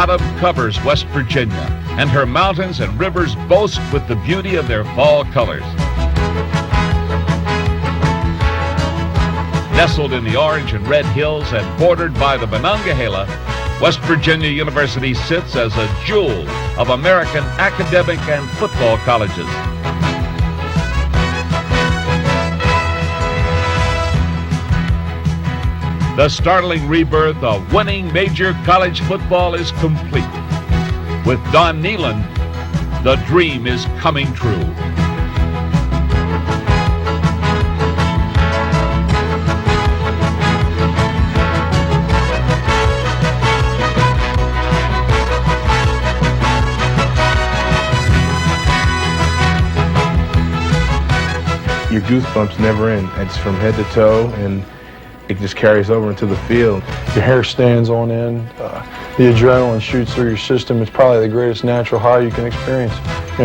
autumn covers West Virginia, and her mountains and rivers boast with the beauty of their fall colors. Nestled in the orange and red hills and bordered by the Monongahela, West Virginia University sits as a jewel of American academic and football colleges. The startling rebirth of winning major college football is complete. With Don Nehlen, the dream is coming true. Your goosebumps never end. It's from head to toe, and it just carries over into the field. Your hair stands on end. The adrenaline shoots through your system. It's probably the greatest natural high you can experience.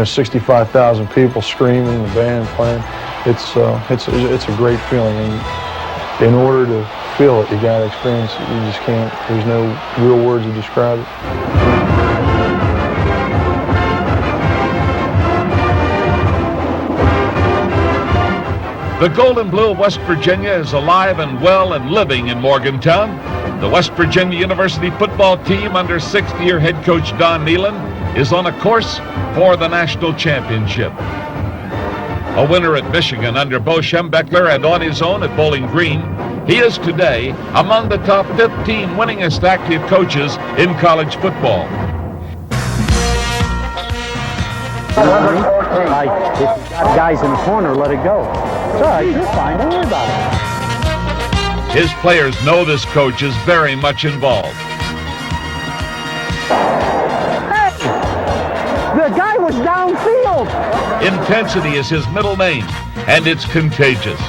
65,000 people screaming, the band playing. It's a great feeling, and in order to feel it, you got to experience it. You just can't. There's no real words to describe it. The gold and blue of West Virginia is alive and well and living in Morgantown. The West Virginia University football team under sixth-year head coach Don Nehlen is on a course for the national championship. A winner at Michigan under Bo Schembechler and on his own at Bowling Green, he is today among the top 15 winningest active coaches in college football. If you got guys in the corner, let it go. It's all right, you're fine, don't worry about it. His players know this coach is very much involved. Hey! The guy was downfield! Intensity is his middle name, and it's contagious.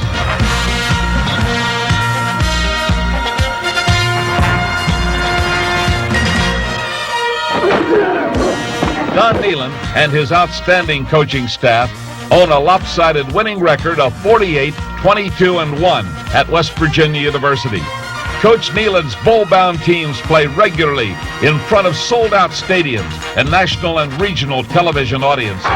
Don Nehlen and his outstanding coaching staff own a lopsided winning record of 48, 22-1 at West Virginia University. Coach Nehlen's bowl-bound teams play regularly in front of sold-out stadiums and national and regional television audiences.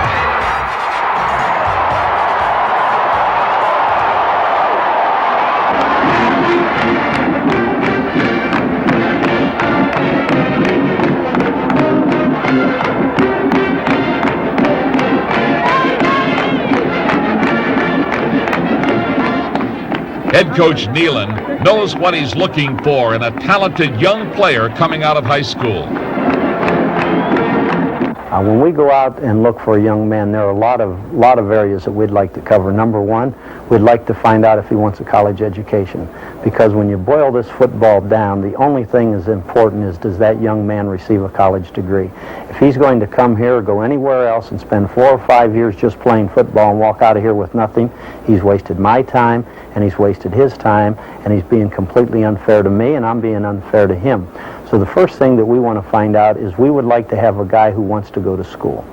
Head coach Nehlen knows what he's looking for in a talented young player coming out of high school. When we go out and look for a young man, there are a lot of areas that we'd like to cover. Number one, we'd like to find out if he wants a college education. Because when you boil this football down, the only thing that's important is, does that young man receive a college degree? If he's going to come here or go anywhere else and spend 4 or 5 years just playing football and walk out of here with nothing, he's wasted my time and he's wasted his time, and he's being completely unfair to me, and I'm being unfair to him. So the first thing that we want to find out is we would like to have a guy who wants to go to school.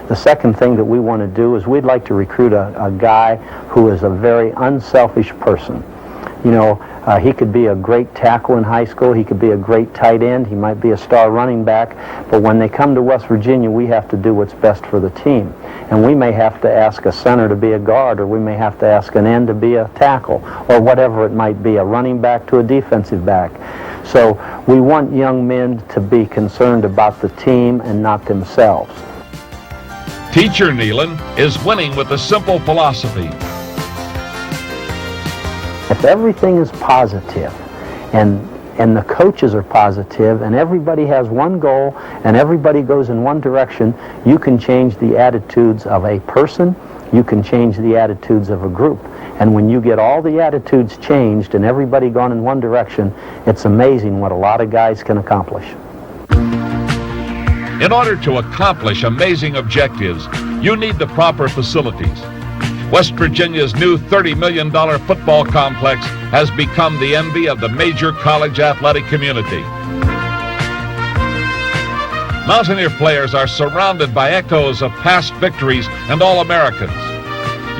The second thing that we want to do is we'd like to recruit a guy who is a very unselfish person. He could be a great tackle in high school, he could be a great tight end, he might be a star running back, but when they come to West Virginia, we have to do what's best for the team. And we may have to ask a center to be a guard, or we may have to ask an end to be a tackle, or whatever it might be, a running back to a defensive back. So we want young men to be concerned about the team and not themselves. Teacher Nehlen is winning with a simple philosophy. If everything is positive and the coaches are positive and everybody has one goal and everybody goes in one direction, you can change the attitudes of a person, you can change the attitudes of a group. And when you get all the attitudes changed and everybody gone in one direction, it's amazing what a lot of guys can accomplish. In order to accomplish amazing objectives, you need the proper facilities. West Virginia's new $30 million football complex has become the envy of the major college athletic community. Mountaineer players are surrounded by echoes of past victories and All-Americans.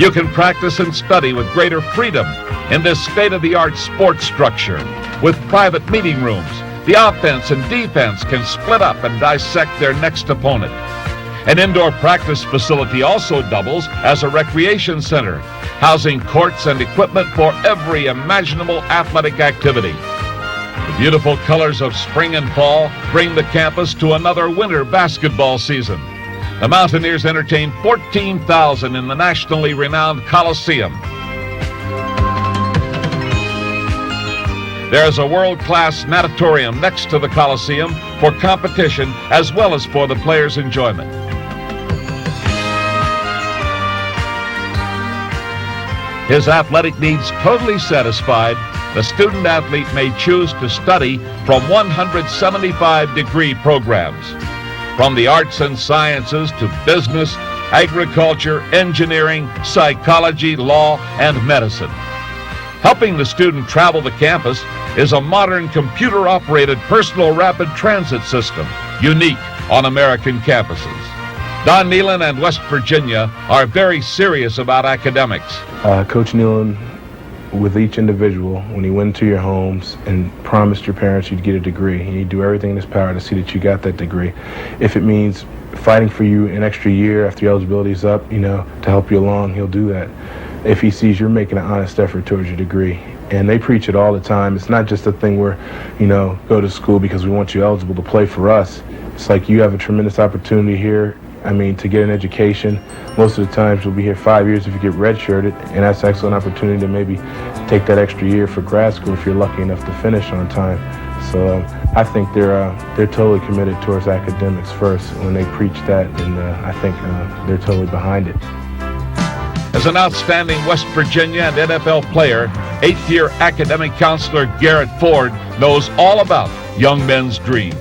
You can practice and study with greater freedom in this state-of-the-art sports structure, with private meeting rooms, The offense and defense can split up and dissect their next opponent. An indoor practice facility also doubles as a recreation center, housing courts and equipment for every imaginable athletic activity. The beautiful colors of spring and fall bring the campus to another winter basketball season. The Mountaineers entertain 14,000 in the nationally renowned Coliseum. There's a world-class natatorium next to the Coliseum for competition as well as for the players' enjoyment. His athletic needs totally satisfied, the student athlete may choose to study from 175-degree programs. From the arts and sciences to business, agriculture, engineering, psychology, law, and medicine. Helping the student travel the campus is a modern computer-operated personal rapid transit system, unique on American campuses. Don Nehlen and West Virginia are very serious about academics. Coach Nehlen, with each individual, when he went to your homes and promised your parents you'd get a degree, he'd do everything in his power to see that you got that degree. If it means fighting for you an extra year after your eligibility's up, to help you along, he'll do that. If he sees you're making an honest effort towards your degree. And they preach it all the time. It's not just a thing where, go to school because we want you eligible to play for us. It's like you have a tremendous opportunity here, to get an education. Most of the times you'll be here 5 years if you get redshirted, and that's an excellent opportunity to maybe take that extra year for grad school if you're lucky enough to finish on time. So I think they're totally committed towards academics first when they preach that, and I think they're totally behind it. As an outstanding West Virginia and NFL player, 8th-year academic counselor Garrett Ford knows all about young men's dreams.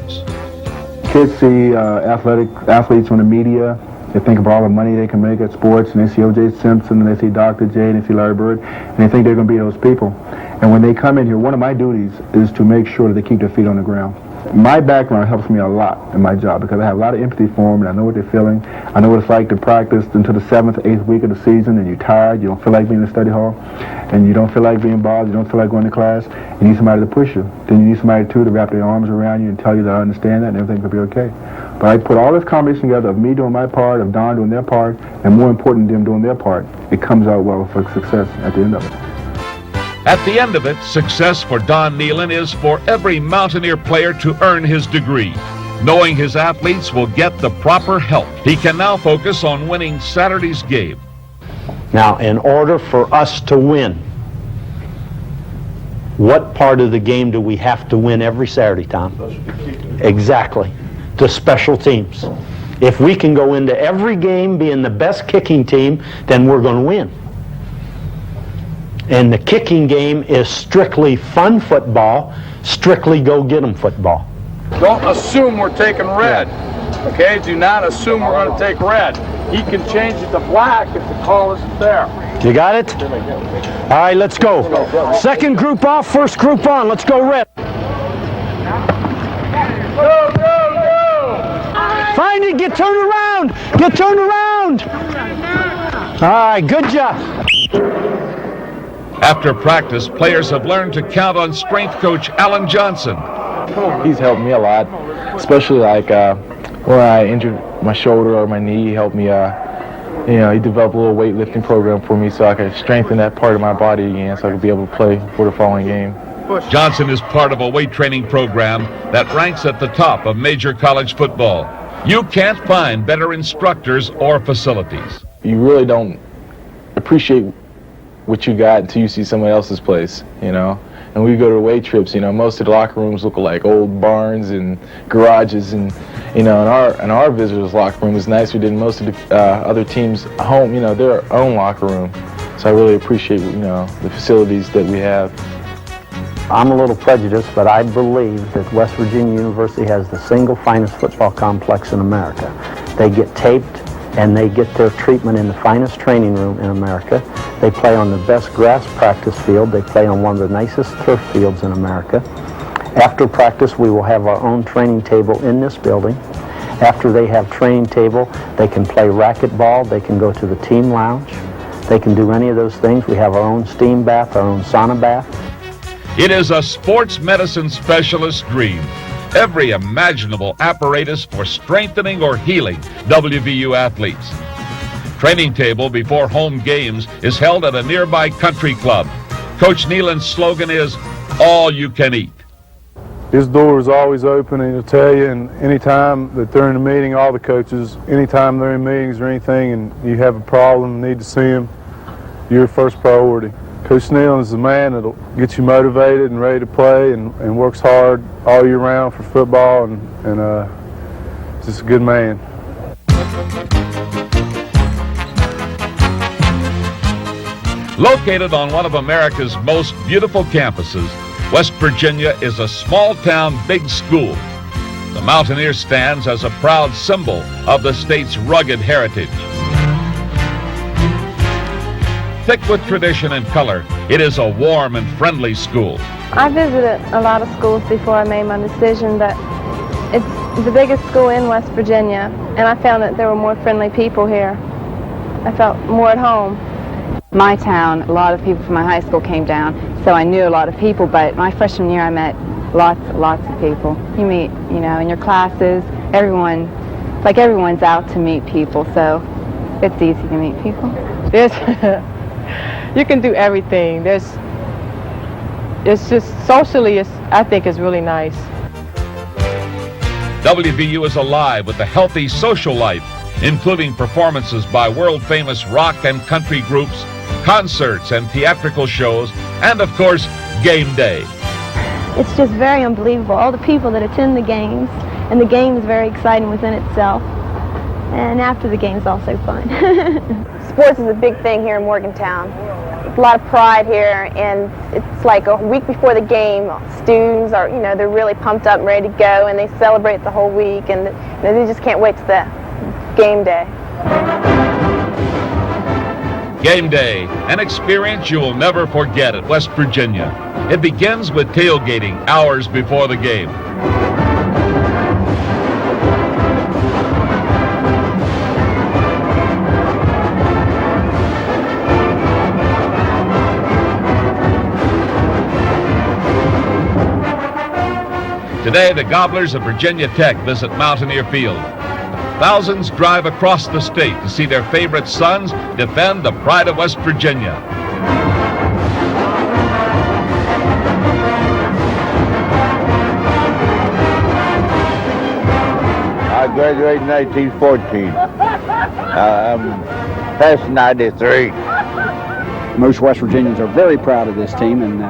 Kids see athletes on the media. They think about all the money they can make at sports, and they see O.J. Simpson, and they see Dr. J, and they see Larry Bird, and they think they're going to be those people. And when they come in here, one of my duties is to make sure that they keep their feet on the ground. My background helps me a lot in my job because I have a lot of empathy for them, and I know what they're feeling. I know what it's like to practice until the 7th or 8th week of the season, and you're tired, you don't feel like being in the study hall, and you don't feel like being bothered, you don't feel like going to class. You need somebody to push you. Then you need somebody, too, to wrap their arms around you and tell you that I understand that and everything will be okay. But I put all this combination together of me doing my part, of Don doing their part, and more important, them doing their part. It comes out well for success at the end of it. At the end of it, success for Don Nehlen is for every Mountaineer player to earn his degree. Knowing his athletes will get the proper help, he can now focus on winning Saturday's game. Now, in order for us to win, what part of the game do we have to win every Saturday, Tom? Exactly, the special teams. If we can go into every game being the best kicking team, then we're going to win. And the kicking game is strictly fun football, strictly go-get-'em football. Don't assume we're taking red, okay? Do not assume we're going to take red. He can change it to black if the call isn't there. You got it? All right, let's go. Second group off, first group on. Let's go red. Go, go, go! Find it, get turned around. Get turned around. All right, good job. After practice, players have learned to count on strength coach Alan Johnson. He's helped me a lot, especially like when I injured my shoulder or my knee. He helped me, he developed a little weightlifting program for me so I could strengthen that part of my body again so I could be able to play for the following game. Johnson is part of a weight training program that ranks at the top of major college football. You can't find better instructors or facilities. You really don't appreciate what you got until you see somebody else's place, And we go to away trips, most of the locker rooms look like old barns and garages, and and our visitors' locker room is nicer than most of the other teams' home, their own locker room. So I really appreciate, the facilities that we have. I'm a little prejudiced, but I believe that West Virginia University has the single finest football complex in America. They get taped and they get their treatment in the finest training room in America. They play on the best grass practice field. They play on one of the nicest turf fields in America. After practice, we will have our own training table in this building. After they have training table, they can play racquetball. They can go to the team lounge. They can do any of those things. We have our own steam bath, our own sauna bath. It is a sports medicine specialist's dream. Every imaginable apparatus for strengthening or healing WVU athletes. Training table before home games is held at a nearby country club. Coach Nehlen's slogan is, all you can eat. His door is always open, and he'll tell you, and anytime that they're in a meeting, all the coaches, anytime they're in meetings or anything and you have a problem, need to see him, you're first priority. Coach Nehlen is the man that'll get you motivated and ready to play and works hard all year round for football, and just a good man. Located on one of America's most beautiful campuses, West Virginia is a small town, big school. The Mountaineers stands as a proud symbol of the state's rugged heritage. Thick with tradition and color, it is a warm and friendly school. I visited a lot of schools before I made my decision, but it's the biggest school in West Virginia, and I found that there were more friendly people here. I felt more at home. My town, a lot of people from my high school came down, so I knew a lot of people, but my freshman year I met lots of people. You meet, in your classes, everyone's out to meet people, so it's easy to meet people. You can do everything. It's just socially, I think it's really nice. WVU is alive with a healthy social life, including performances by world-famous rock and country groups, concerts and theatrical shows, and of course, game day. It's just very unbelievable, all the people that attend the games, and the game is very exciting within itself, and after the game is also fun. Sports is a big thing here in Morgantown. There's a lot of pride here, and it's like a week before the game, students are, they're really pumped up and ready to go, and they celebrate the whole week, and they just can't wait to the game day. Game day, an experience you will never forget at West Virginia. It begins with tailgating hours before the game. Today, the Gobblers of Virginia Tech visit Mountaineer Field. Thousands drive across the state to see their favorite sons defend the pride of West Virginia. I graduated in 1914. I'm past 93. Most West Virginians are very proud of this team, and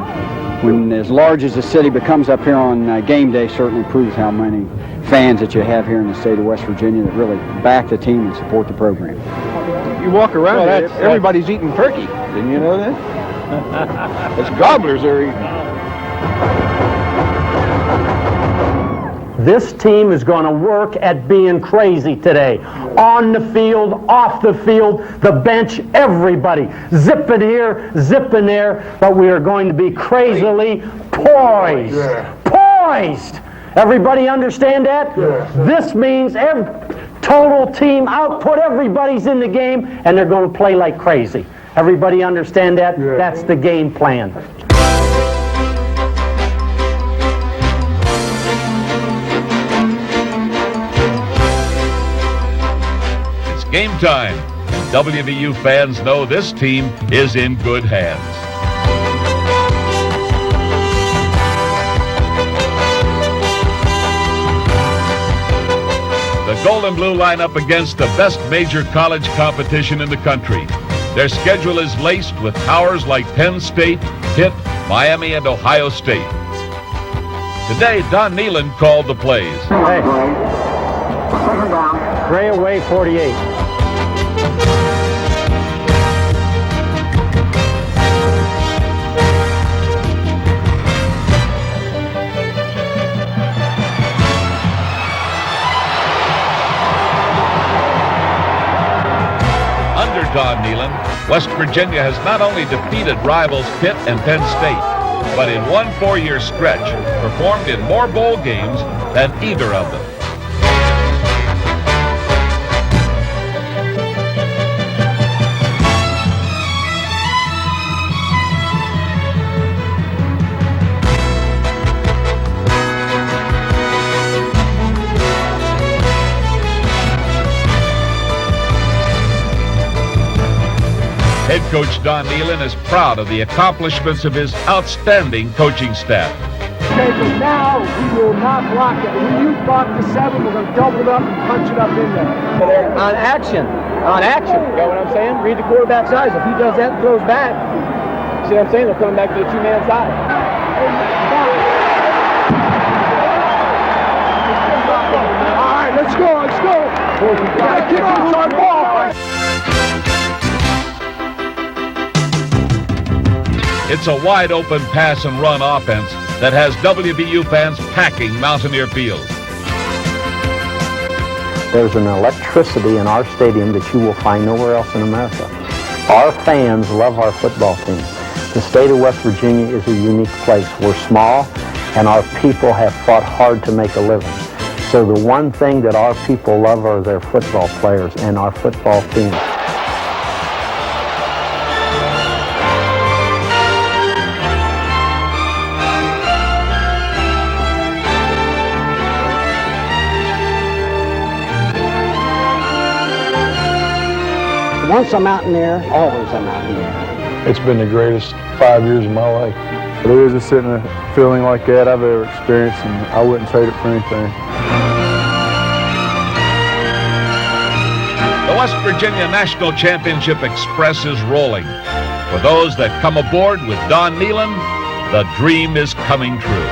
when as large as the city becomes up here on game day, certainly proves how many fans that you have here in the state of West Virginia that really back the team and support the program. You walk around, everybody's eating turkey. Didn't you know that? It's gobblers they're eating. This team is going to work at being crazy today. On the field, off the field, the bench, everybody. Zipping here, zipping there, but we are going to be crazily poised. Poised! Everybody understand that? This means total team output, everybody's in the game, and they're going to play like crazy. Everybody understand that? That's the game plan. Game time. WVU fans know this team is in good hands. The Gold and Blue line up against the best major college competition in the country. Their schedule is laced with powers like Penn State, Pitt, Miami, and Ohio State. Today, Don Nehlen called the plays. Hey. Gray away 48. Under Don Nehlen, West Virginia has not only defeated rivals Pitt and Penn State, but in one 4-year stretch performed in more bowl games than either of them. coach Don Nehlen is proud of the accomplishments of his outstanding coaching staff. Okay, but now we will not block it. When you block the 7, we're going to double it up and punch it up in there. On action. On action. You know what I'm saying? Read the quarterback's eyes. If he does that and throws back, see what I'm saying? They're coming back to the 2-man side. All right, let's go. Let's go. Gotta keep on our ball. It's a wide-open pass and run offense that has WVU fans packing Mountaineer Field. There's an electricity in our stadium that you will find nowhere else in America. Our fans love our football team. The state of West Virginia is a unique place. We're small, and our people have fought hard to make a living. So the one thing that our people love are their football players and our football team. Once I'm out in there, always I'm out in there. It's been the greatest 5 years of my life. There isn't sitting a feeling like that I've ever experienced, and I wouldn't trade it for anything. The West Virginia National Championship Express is rolling. For those that come aboard with Don Nehlen, the dream is coming true.